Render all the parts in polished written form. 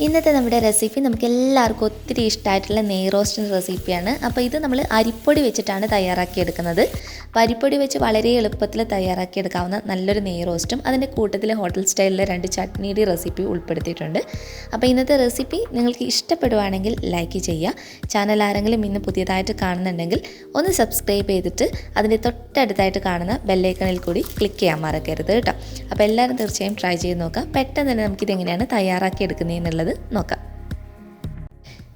ഇന്നത്തെ നമ്മുടെ റെസിപ്പി നമുക്ക് എല്ലാവർക്കും ഒത്തിരി ഇഷ്ടമായിട്ടുള്ള നെയ് റോസ്റ്റിൻ്റെ റെസിപ്പിയാണ്. അപ്പോൾ ഇത് നമ്മൾ അരിപ്പൊടി വെച്ചിട്ടാണ് തയ്യാറാക്കിയെടുക്കുന്നത്. അപ്പോൾ അരിപ്പൊടി വെച്ച് വളരെ എളുപ്പത്തിൽ തയ്യാറാക്കിയെടുക്കാവുന്ന നല്ലൊരു നെയ് റോസ്റ്റും അതിൻ്റെ കൂട്ടത്തിൽ ഹോട്ടൽ സ്റ്റൈലിലെ 2 ചട്നിയുടെ റെസിപ്പി ഉൾപ്പെടുത്തിയിട്ടുണ്ട്. അപ്പോൾ ഇന്നത്തെ റെസിപ്പി നിങ്ങൾക്ക് ഇഷ്ടപ്പെടുവാണെങ്കിൽ ലൈക്ക് ചെയ്യുക. ചാനൽ ആരെങ്കിലും ഇന്ന് പുതിയതായിട്ട് കാണുന്നുണ്ടെങ്കിൽ ഒന്ന് സബ്സ്ക്രൈബ് ചെയ്തിട്ട് അതിൻ്റെ തൊട്ടടുത്തായിട്ട് കാണുന്ന ബെല്ലൈക്കണിൽ കൂടി ക്ലിക്ക് ചെയ്യാൻ മറക്കരുത് കേട്ടോ. അപ്പോൾ എല്ലാവരും തീർച്ചയായും ട്രൈ ചെയ്ത് നോക്കാം. പെട്ടെന്ന് തന്നെ നമുക്കിതെങ്ങനെയാണ് തയ്യാറാക്കിയെടുക്കുന്നതെന്നുള്ളത് നോക്കാം.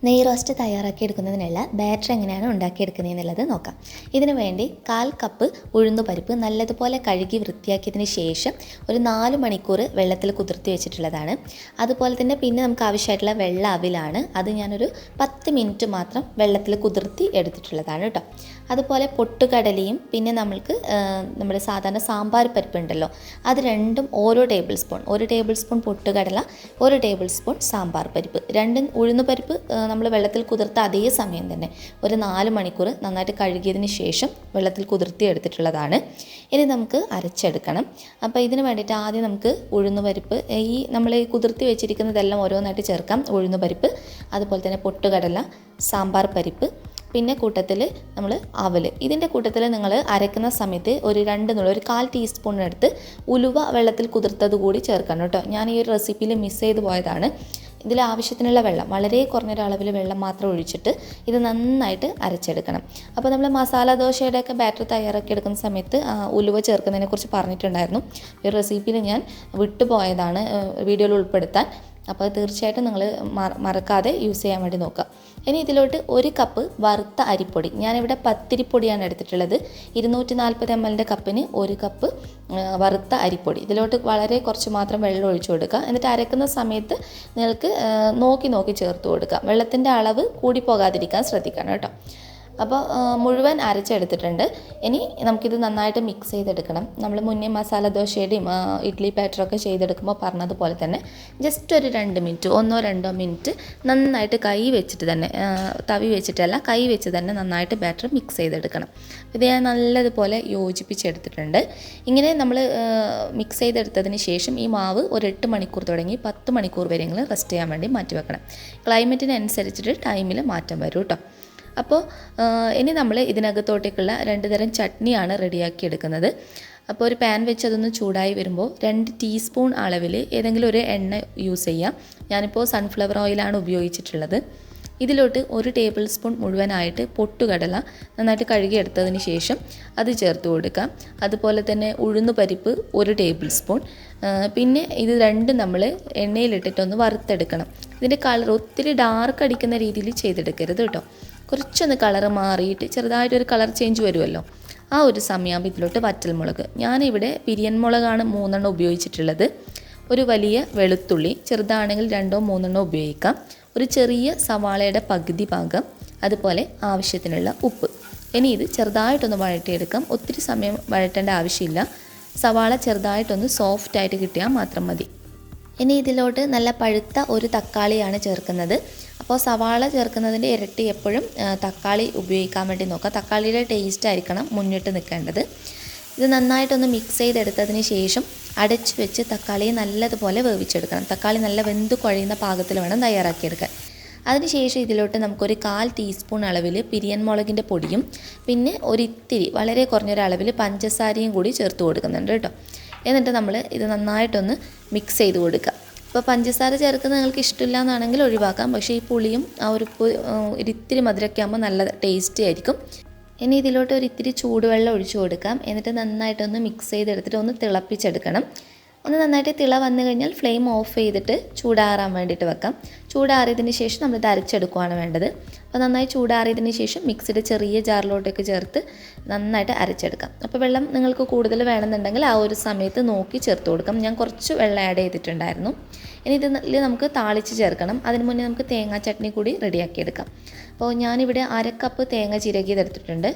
നെയ് റോസ്റ്റ് തയ്യാറാക്കിയെടുക്കുന്നതിനുള്ള ബാറ്റർ എങ്ങനെയാണ് ഉണ്ടാക്കിയെടുക്കുന്നതെന്നുള്ളത് നോക്കാം. ഇതിനു വേണ്ടി 1/4 കപ്പ് ഉഴുന്നുപരിപ്പ് നല്ലതുപോലെ കഴുകി വൃത്തിയാക്കിയതിന് ശേഷം ഒരു 4 മണിക്കൂർ വെള്ളത്തിൽ കുതിർത്തി വെച്ചിട്ടുള്ളതാണ്. അതുപോലെ തന്നെ പിന്നെ നമുക്ക് ആവശ്യമായിട്ടുള്ള വെള്ള അവിലാണ്. അത് ഞാനൊരു 10 മിനിറ്റ് മാത്രം വെള്ളത്തിൽ കുതിർത്തി എടുത്തിട്ടുള്ളതാണ് കേട്ടോ. അതുപോലെ പൊട്ടുകടലയും പിന്നെ നമ്മൾക്ക് നമ്മുടെ സാധാരണ സാമ്പാർ പരിപ്പ് ഉണ്ടല്ലോ, അത് രണ്ടും ഓരോ ടേബിൾ സ്പൂൺ, 1 ടേബിൾ സ്പൂൺ പൊട്ടുകടല, 1 ടേബിൾ സ്പൂൺ സാമ്പാർ പരിപ്പ്, രണ്ടും ഉഴുന്നുപരിപ്പ് നമ്മൾ വെള്ളത്തിൽ കുതിർത്ത അതേ സമയം തന്നെ ഒരു 4 മണിക്കൂർ നന്നായിട്ട് കഴുകിയതിന് ശേഷം വെള്ളത്തിൽ കുതിർത്തി എടുത്തിട്ടുള്ളതാണ്. ഇനി നമുക്ക് അരച്ചെടുക്കണം. അപ്പോൾ ഇതിന് വേണ്ടിയിട്ട് ആദ്യം നമുക്ക് ഉഴുന്നുപരിപ്പ് നമ്മൾ കുതിർത്തി വെച്ചിരിക്കുന്നതെല്ലാം ഓരോന്നായിട്ട് ചേർക്കാം. ഉഴുന്നുപരിപ്പ്, അതുപോലെ തന്നെ പൊട്ടുകടല, സാമ്പാർ പരിപ്പ്, പിന്നെ കൂട്ടത്തിൽ നമ്മൾ അവൽ. ഇതിൻ്റെ കൂട്ടത്തിൽ നിങ്ങൾ അരക്കുന്ന സമയത്ത് ഒരു 1/4 ടീസ്പൂണിനടുത്ത് ഉലുവ വെള്ളത്തിൽ കുതിർത്തത് കൂടി ചേർക്കണം കേട്ടോ. ഞാൻ ഈ ഒരു റെസിപ്പിയിൽ മിസ് ചെയ്ത് പോയതാണ്. ഇതിൽ ആവശ്യത്തിനുള്ള വെള്ളം, വളരെ കുറഞ്ഞൊരളവിൽ വെള്ളം മാത്രം ഒഴിച്ചിട്ട് ഇത് നന്നായിട്ട് അരച്ചെടുക്കണം. അപ്പോൾ നമ്മൾ മസാല ദോശയുടെയൊക്കെ ബാറ്റർ തയ്യാറാക്കിയെടുക്കുന്ന സമയത്ത് ഉലുവ ചേർക്കുന്നതിനെക്കുറിച്ച് പറഞ്ഞിട്ടുണ്ടായിരുന്നു. ഈ റെസിപ്പിയിൽ ഞാൻ വിട്ടുപോയതാണ് വീഡിയോയിൽ ഉൾപ്പെടുത്താൻ. അപ്പോൾ തീർച്ചയായിട്ടും നിങ്ങൾ മറക്കാതെ യൂസ് ചെയ്യാൻ വേണ്ടി നോക്കുക. ഇനി ഇതിലോട്ട് 1 കപ്പ് വറുത്ത അരിപ്പൊടി, ഞാനിവിടെ പത്തിരിപ്പൊടിയാണ് എടുത്തിട്ടുള്ളത്. 240 ml കപ്പിന് 1 കപ്പ് വറുത്ത അരിപ്പൊടി. ഇതിലോട്ട് വളരെ കുറച്ച് മാത്രം വെള്ളം ഒഴിച്ചു കൊടുക്കുക. എന്നിട്ട് അരക്കുന്ന സമയത്ത് നിങ്ങൾക്ക് നോക്കി ചേർത്ത് കൊടുക്കുക. വെള്ളത്തിൻ്റെ അളവ് കൂടി പോകാതിരിക്കാൻ ശ്രദ്ധിക്കണം കേട്ടോ. അപ്പോൾ മുഴുവൻ അരച്ചെടുത്തിട്ടുണ്ട്. ഇനി നമുക്കിത് നന്നായിട്ട് മിക്സ് ചെയ്തെടുക്കണം. നമ്മൾ മുന്നേ മസാല ദോശയുടെയും ഇഡ്ഡലി ബാറ്ററൊക്കെ ചെയ്തെടുക്കുമ്പോൾ പറഞ്ഞതുപോലെ തന്നെ ജസ്റ്റ് ഒരു 2 മിനിറ്റ്, 1-2 മിനിറ്റ് നന്നായിട്ട് കൈ വെച്ചിട്ട് തന്നെ, തവി വെച്ചിട്ടല്ല, കൈ വെച്ച് തന്നെ നന്നായിട്ട് ബാറ്റർ മിക്സ് ചെയ്തെടുക്കണം. ഇത് ഞാൻ നല്ലതുപോലെ യോജിപ്പിച്ചെടുത്തിട്ടുണ്ട്. ഇങ്ങനെ നമ്മൾ മിക്സ് ചെയ്തെടുത്തതിന് ശേഷം ഈ മാവ് ഒരു 8 മണിക്കൂർ തുടങ്ങി 10 മണിക്കൂർ വരെയെങ്കിലും റെസ്റ്റ് ചെയ്യാൻ വേണ്ടി മാറ്റി വെക്കണം. ക്ലൈമറ്റിനനുസരിച്ചിട്ട് ടൈമിൽ മാറ്റം വരും കേട്ടോ. അപ്പോൾ ഇനി നമ്മൾ ഇതിനകത്തോട്ടേക്കുള്ള 2 തരം ചട്നിയാണ് റെഡിയാക്കി എടുക്കുന്നത്. അപ്പോൾ ഒരു പാൻ വെച്ച് അതൊന്ന് ചൂടായി വരുമ്പോൾ 2 ടീസ്പൂൺ അളവിൽ ഏതെങ്കിലും ഒരു എണ്ണ യൂസ് ചെയ്യാം. ഞാനിപ്പോൾ സൺഫ്ലവർ ഓയിലാണ് ഉപയോഗിച്ചിട്ടുള്ളത്. ഇതിലോട്ട് 1 ടേബിൾ സ്പൂൺ മുഴുവനായിട്ട് പൊട്ടുകടല നന്നായിട്ട് കഴുകിയെടുത്തതിന് ശേഷം അത് ചേർത്ത് കൊടുക്കാം. അതുപോലെ തന്നെ ഉഴുന്നുപരിപ്പ് 1 ടേബിൾ സ്പൂൺ. പിന്നെ ഇത് രണ്ടും നമ്മൾ എണ്ണയിലിട്ടിട്ടൊന്ന് വറുത്തെടുക്കണം. ഇതിൻ്റെ കളർ ഒത്തിരി ഡാർക്ക് അടിക്കുന്ന രീതിയിൽ ചെയ്തെടുക്കരുത് കേട്ടോ. കുറച്ചൊന്ന് കളറ് മാറിയിട്ട് ചെറുതായിട്ടൊരു കളർ ചേഞ്ച് വരുമല്ലോ, ആ ഒരു സമയമാകുമ്പോൾ ഇതിലോട്ട് വറ്റൽമുളക്. ഞാനിവിടെ പിരിയൻ മുളകാണ് 3 എണ്ണം ഉപയോഗിച്ചിട്ടുള്ളത്. ഒരു വലിയ വെളുത്തുള്ളി, ചെറുതാണെങ്കിൽ 2-3 ഉപയോഗിക്കാം. ഒരു ചെറിയ സവാളയുടെ പകുതി ഭാഗം, അതുപോലെ ആവശ്യത്തിനുള്ള ഉപ്പ്. ഇനി ഇത് ചെറുതായിട്ടൊന്ന് വഴറ്റിയെടുക്കാം. ഒത്തിരി സമയം വഴറ്റേണ്ട ആവശ്യമില്ല. സവാള ചെറുതായിട്ടൊന്ന് സോഫ്റ്റായിട്ട് കിട്ടിയാൽ മാത്രം മതി. ഇനി ഇതിലോട്ട് നല്ല പഴുത്ത ഒരു തക്കാളിയാണ് ചേർക്കുന്നത്. അപ്പോൾ സവാള ചേർക്കുന്നതിൻ്റെ ഇരട്ടി എപ്പോഴും തക്കാളി ഉപയോഗിക്കാൻ വേണ്ടി നോക്കുക. തക്കാളിയുടെ ടേസ്റ്റ് ആയിരിക്കണം മുന്നിട്ട് നിൽക്കേണ്ടത്. ഇത് നന്നായിട്ടൊന്ന് മിക്സ് ചെയ്തെടുത്തതിന് ശേഷം അടച്ചു വെച്ച് തക്കാളിയെ നല്ലതുപോലെ വേവിച്ചെടുക്കണം. തക്കാളി നല്ല വെന്ത് കുഴയുന്ന പാകത്തിൽ വേണം തയ്യാറാക്കിയെടുക്കാൻ. അതിനുശേഷം ഇതിലോട്ട് നമുക്കൊരു 1/4 ടീസ്പൂൺ അളവിൽ പിരിയൻ മുളകിൻ്റെ പൊടിയും പിന്നെ ഒരിത്തിരി വളരെ കുറഞ്ഞൊരളവിൽ പഞ്ചസാരയും കൂടി ചേർത്ത് കൊടുക്കുന്നുണ്ട് കേട്ടോ. എന്നിട്ട് നമ്മൾ ഇത് നന്നായിട്ടൊന്ന് മിക്സ് ചെയ്ത് കൊടുക്കുക. ഇപ്പോൾ പഞ്ചസാര ചേർക്കുന്നത് നിങ്ങൾക്ക് ഇഷ്ടമില്ല എന്നാണെങ്കിൽ ഒഴിവാക്കാം. പക്ഷേ ഈ പുളിയും ആ ഒരു ഒരിത്തിരി മധുരമൊക്കെ ആകുമ്പോൾ നല്ല ടേസ്റ്റി ആയിരിക്കും. ഇനി ഇതിലോട്ട് ഒരിത്തിരി ചൂടുവെള്ളം ഒഴിച്ചു കൊടുക്കാം. എന്നിട്ട് നന്നായിട്ടൊന്ന് മിക്സ് ചെയ്തെടുത്തിട്ട് ഒന്ന് തിളപ്പിച്ചെടുക്കണം. ഒന്ന് നന്നായിട്ട് തിള വന്നു കഴിഞ്ഞാൽ ഫ്ലെയിം ഓഫ് ചെയ്തിട്ട് ചൂടാറാൻ വേണ്ടിയിട്ട് വെക്കാം. ചൂടാറിയതിന് ശേഷം നമ്മളിത് അരച്ചെടുക്കുകയാണ് വേണ്ടത്. അപ്പോൾ നന്നായി ചൂടാറിയതിന് ശേഷം മിക്സിയുടെ ചെറിയ ജാറിലോട്ടൊക്കെ ചേർത്ത് നന്നായിട്ട് അരച്ചെടുക്കാം. അപ്പോൾ വെള്ളം നിങ്ങൾക്ക് കൂടുതൽ വേണമെന്നുണ്ടെങ്കിൽ ആ ഒരു സമയത്ത് നോക്കി ചേർത്ത് കൊടുക്കാം. ഞാൻ കുറച്ച് വെള്ളം ആഡ് ചെയ്തിട്ടുണ്ടായിരുന്നു. ഇനി ഇതിൽ നമുക്ക് താളിച്ച് ചേർക്കണം. അതിന് മുന്നേ നമുക്ക് തേങ്ങാ ചട്നി കൂടി റെഡിയാക്കിയെടുക്കാം. അപ്പോൾ ഞാനിവിടെ 1/2 കപ്പ് തേങ്ങ ചിരകിയതെടുത്തിട്ടുണ്ട്.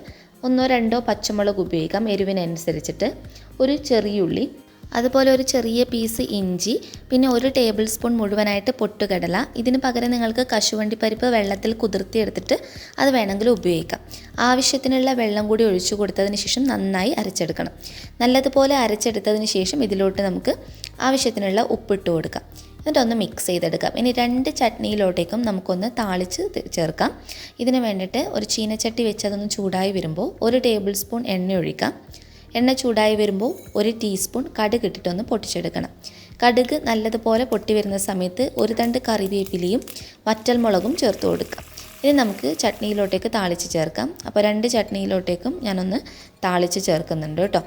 1-2 പച്ചമുളക് ഉപയോഗിക്കാം എരിവിനനുസരിച്ചിട്ട്. ഒരു ചെറിയുള്ളി, അതുപോലെ ഒരു ചെറിയ പീസ് ഇഞ്ചി, പിന്നെ 1 ടേബിൾ സ്പൂൺ മുഴുവനായിട്ട് പൊട്ടുകടല. ഇതിന് പകരം നിങ്ങൾക്ക് കശുവണ്ടി പരിപ്പ് വെള്ളത്തിൽ കുതിർത്തിയെടുത്തിട്ട് അത് വേണമെങ്കിൽ ഉപയോഗിക്കാം. ആവശ്യത്തിനുള്ള വെള്ളം കൂടി ഒഴിച്ചു കൊടുത്തതിന് ശേഷം നന്നായി അരച്ചെടുക്കണം. നല്ലതുപോലെ അരച്ചെടുത്തതിന് ശേഷം ഇതിലോട്ട് നമുക്ക് ആവശ്യത്തിനുള്ള ഉപ്പിട്ട് കൊടുക്കാം. എന്നിട്ടൊന്ന് മിക്സ് ചെയ്തെടുക്കാം. ഇനി 2 ചട്നിയിലോട്ടേക്കും നമുക്കൊന്ന് താളിച്ച് ചേർക്കാം. ഇതിന് വേണ്ടിയിട്ട് ഒരു ചീനച്ചട്ടി വെച്ച് അതൊന്ന് ചൂടായി വരുമ്പോൾ 1 ടേബിൾ സ്പൂൺ എണ്ണ ഒഴിക്കാം. എണ്ണ ചൂടായി വരുമ്പോൾ 1 ടീസ്പൂൺ കടുക് ഇട്ടിട്ടൊന്ന് പൊട്ടിച്ചെടുക്കണം. കടുക് നല്ലതുപോലെ പൊട്ടി വരുന്ന സമയത്ത് 1 തണ്ട് കറിവേപ്പിലയും വറ്റൽമുളകും ചേർത്ത് കൊടുക്കാം. ഇനി നമുക്ക് ചട്നിയിലോട്ടേക്ക് താളിച്ച് ചേർക്കാം. അപ്പോൾ 2 ചട്നിയിലോട്ടേക്കും ഞാനൊന്ന് താളിച്ച് ചേർക്കുന്നുണ്ട് കേട്ടോ.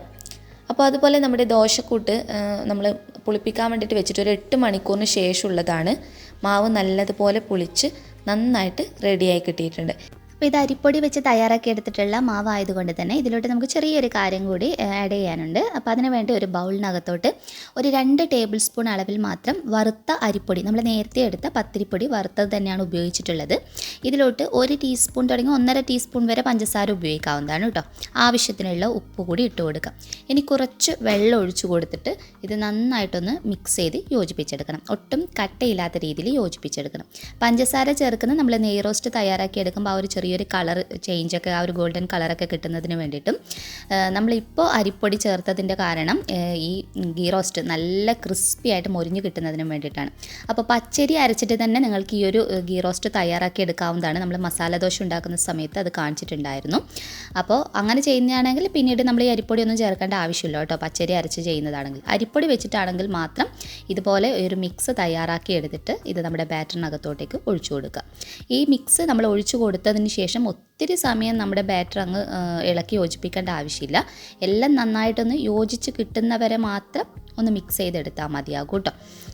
അപ്പോൾ അതുപോലെ നമ്മുടെ ദോശക്കൂട്ട് നമ്മൾ പുളിപ്പിക്കാൻ വേണ്ടിയിട്ട് വെച്ചിട്ട് ഒരു 8 മണിക്കൂറിന് ശേഷമുള്ളതാണ്. മാവ് നല്ലതുപോലെ പുളിച്ച് നന്നായിട്ട് റെഡിയായി കിട്ടിയിട്ടുണ്ട്. അപ്പോൾ ഇത് അരിപ്പൊടി വെച്ച് തയ്യാറാക്കി എടുത്തിട്ടുള്ള മാവായതുകൊണ്ട് തന്നെ ഇതിലോട്ട് നമുക്ക് ചെറിയൊരു കാര്യം കൂടി ആഡ് ചെയ്യാനുണ്ട്. അപ്പോൾ അതിന് വേണ്ടി ഒരു ബൗളിനകത്തോട്ട് ഒരു 2 ടേബിൾ സ്പൂൺ അളവിൽ മാത്രം വറുത്ത അരിപ്പൊടി, നമ്മൾ നേരത്തെ എടുത്ത പത്തിരിപ്പൊടി വറുത്തത് തന്നെയാണ് ഉപയോഗിച്ചിട്ടുള്ളത്. ഇതിലോട്ട് 1 ടീസ്പൂൺ തുടങ്ങി 1.5 ടീസ്പൂൺ വരെ പഞ്ചസാര ഉപയോഗിക്കാവുന്നതാണ് കേട്ടോ. ആവശ്യത്തിനുള്ള ഉപ്പ് കൂടി ഇട്ട് കൊടുക്കാം. ഇനി കുറച്ച് വെള്ളം ഒഴിച്ചു കൊടുത്തിട്ട് ഇത് നന്നായിട്ടൊന്ന് മിക്സ് ചെയ്ത് യോജിപ്പിച്ചെടുക്കണം. ഒട്ടും കട്ടയില്ലാത്ത രീതിയിൽ യോജിപ്പിച്ചെടുക്കണം. പഞ്ചസാര ചേർക്കുന്നത് നമ്മൾ നെയ് റോസ്റ്റ് തയ്യാറാക്കി എടുക്കുമ്പോൾ ആ ഒരു ചെറിയൊരു കളർ ചേഞ്ചൊക്കെ, ആ ഒരു ഗോൾഡൻ കളറൊക്കെ കിട്ടുന്നതിന് വേണ്ടിയിട്ടും നമ്മളിപ്പോൾ അരിപ്പൊടി ചേർത്തതിൻ്റെ കാരണം ഈ ഗീ റോസ്റ്റ് നല്ല ക്രിസ്പി ആയിട്ട് മൊരിഞ്ഞ് കിട്ടുന്നതിന് വേണ്ടിയിട്ടാണ്. അപ്പോൾ പച്ചരി അരച്ചിട്ട് തന്നെ നിങ്ങൾക്ക് ഈ ഒരു ഗീ റോസ്റ്റ് തയ്യാറാക്കി എടുക്കാവുന്നതാണ്. നമ്മൾ മസാല ദോശ ഉണ്ടാക്കുന്ന സമയത്ത് അത് കാണിച്ചിട്ടുണ്ടായിരുന്നു. അപ്പോൾ അങ്ങനെ ചെയ്യുന്നതാണെങ്കിൽ പിന്നീട് നമ്മൾ ഈ അരിപ്പൊടി ഒന്നും ചേർക്കേണ്ട ആവശ്യമില്ല കേട്ടോ. പച്ചരി അരച്ച് ചെയ്യുന്നതാണെങ്കിൽ. അരിപ്പൊടി വെച്ചിട്ടാണെങ്കിൽ മാത്രം ഇതുപോലെ ഒരു മിക്സ് തയ്യാറാക്കി എടുത്തിട്ട് ഇത് നമ്മുടെ ബാറ്ററിനകത്തോട്ടേക്ക് ഒഴിച്ചു കൊടുക്കുക. ഈ മിക്സ് നമ്മൾ ഒഴിച്ചു കൊടുത്തതിന് ശേഷം ഒത്തിരി സമയം നമ്മുടെ ബാറ്റർ അങ്ങ് ഇളക്കി യോജിപ്പിക്കേണ്ട ആവശ്യമില്ല. എല്ലാം നന്നായിട്ടൊന്ന് യോജിച്ച് കിട്ടുന്നവരെ മാത്രം ഒന്ന് മിക്സ് ചെയ്തെടുത്താൽ മതിയാകും കേട്ടോ.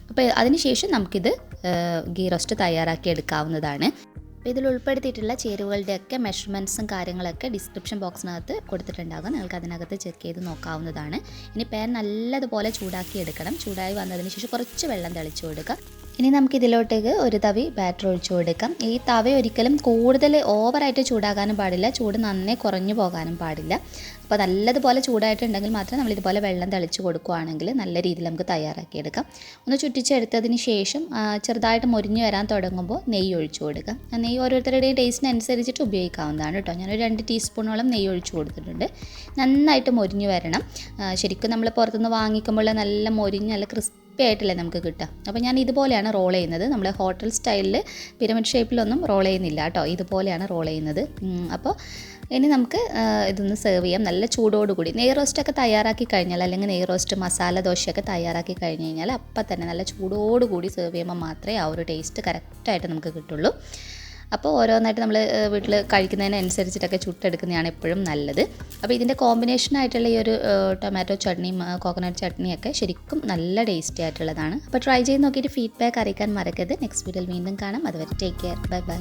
അപ്പോൾ അതിന് ശേഷം നമുക്കിത് ഗീ റോസ്റ്റ് തയ്യാറാക്കി എടുക്കാവുന്നതാണ്. അപ്പോൾ ഇതിൽ ഉൾപ്പെടുത്തിയിട്ടുള്ള ചേരുവകളുടെയൊക്കെ മെഷർമെൻറ്റ്സും കാര്യങ്ങളൊക്കെ ഡിസ്ക്രിപ്ഷൻ ബോക്സിനകത്ത് കൊടുത്തിട്ടുണ്ടാകും. നിങ്ങൾക്ക് അതിനകത്ത് ചെക്ക് ചെയ്ത് നോക്കാവുന്നതാണ്. ഇനി പാൻ നല്ലതുപോലെ ചൂടാക്കി എടുക്കണം. ചൂടായി വന്നതിന് ശേഷം കുറച്ച് വെള്ളം തെളിച്ചു കൊടുക്കുക. ഇനി നമുക്കിതിലോട്ടേക്ക് ഒരു തവി ബാറ്റർ ഒഴിച്ചു കൊടുക്കാം. ഈ തവ ഒരിക്കലും കൂടുതൽ ഓവറായിട്ട് ചൂടാകാനും പാടില്ല, ചൂട് നന്നേ കുറഞ്ഞു പോകാനും പാടില്ല. അപ്പോൾ നല്ലതുപോലെ ചൂടായിട്ടുണ്ടെങ്കിൽ മാത്രം നമ്മളിതുപോലെ വെള്ളം തെളിച്ച് കൊടുക്കുകയാണെങ്കിൽ നല്ല രീതിയിൽ നമുക്ക് തയ്യാറാക്കിയെടുക്കാം. ഒന്ന് ചുറ്റിച്ചെടുത്തതിന് ശേഷം ചെറുതായിട്ട് മൊരിഞ്ഞ് വരാൻ തുടങ്ങുമ്പോൾ നെയ്യ് ഒഴിച്ചു കൊടുക്കാം. നെയ്യ് ഓരോരുത്തരുടെയും ടേസ്റ്റിനനുസരിച്ചിട്ട് ഉപയോഗിക്കാവുന്നതാണ് കേട്ടോ. ഞാനൊരു 2 ടീസ്പൂണോളം നെയ്യ് ഒഴിച്ചു കൊടുത്തിട്ടുണ്ട്. നന്നായിട്ട് മൊരിഞ്ഞ് വരണം. ശരിക്കും നമ്മൾ പുറത്തുനിന്ന് വാങ്ങിക്കുമ്പോൾ നല്ല മൊരിഞ്ഞ് നല്ല ക്രിസ്പി ആയിട്ടല്ലേ നമുക്ക് കിട്ടുക. അപ്പോൾ ഞാൻ ഇതുപോലെയാണ് റോൾ ചെയ്യുന്നത്. നമ്മൾ ഹോട്ടൽ സ്റ്റൈലിൽ പിരമിഡ് ഷേപ്പിലൊന്നും റോൾ ചെയ്യുന്നില്ല കേട്ടോ. ഇതുപോലെയാണ് റോൾ ചെയ്യുന്നത്. അപ്പോൾ ഇനി നമുക്ക് ഇതൊന്ന് സെർവ് ചെയ്യാം. നല്ല ചൂടോടുകൂടി നെയ് റോസ്റ്റൊക്കെ തയ്യാറാക്കി കഴിഞ്ഞാൽ, അല്ലെങ്കിൽ നെയ് റോസ്റ്റ് മസാല ദോശയൊക്കെ തയ്യാറാക്കി കഴിഞ്ഞ് കഴിഞ്ഞാൽ അപ്പം തന്നെ നല്ല ചൂടോടുകൂടി സെർവ് ചെയ്യുമ്പോൾ മാത്രമേ ആ ഒരു ടേസ്റ്റ് കറക്റ്റായിട്ട് നമുക്ക് കിട്ടുള്ളൂ. അപ്പോൾ ഓരോന്നായിട്ട് നമ്മൾ വീട്ടിൽ കഴിക്കുന്നതിനനുസരിച്ചിട്ടൊക്കെ ചുട്ടെടുക്കുന്നതാണ് എപ്പോഴും നല്ലത്. അപ്പോൾ ഇതിൻ്റെ കോമ്പിനേഷനായിട്ടുള്ള ഈ ഒരു ടൊമാറ്റോ ചട്നിയും കോക്കനട്ട് ചട്നിയൊക്കെ ശരിക്കും നല്ല ടേസ്റ്റി ആയിട്ടുള്ളതാണ്. അപ്പോൾ ട്രൈ ചെയ്ത് നോക്കിയിട്ട് ഫീഡ്ബാക്ക് അറിയിക്കാൻ മറക്കരുത്. നെക്സ്റ്റ് വീഡിയോയിൽ വീണ്ടും കാണാം. അതുവരെ ടേക്ക് കെയർ. Bye bye.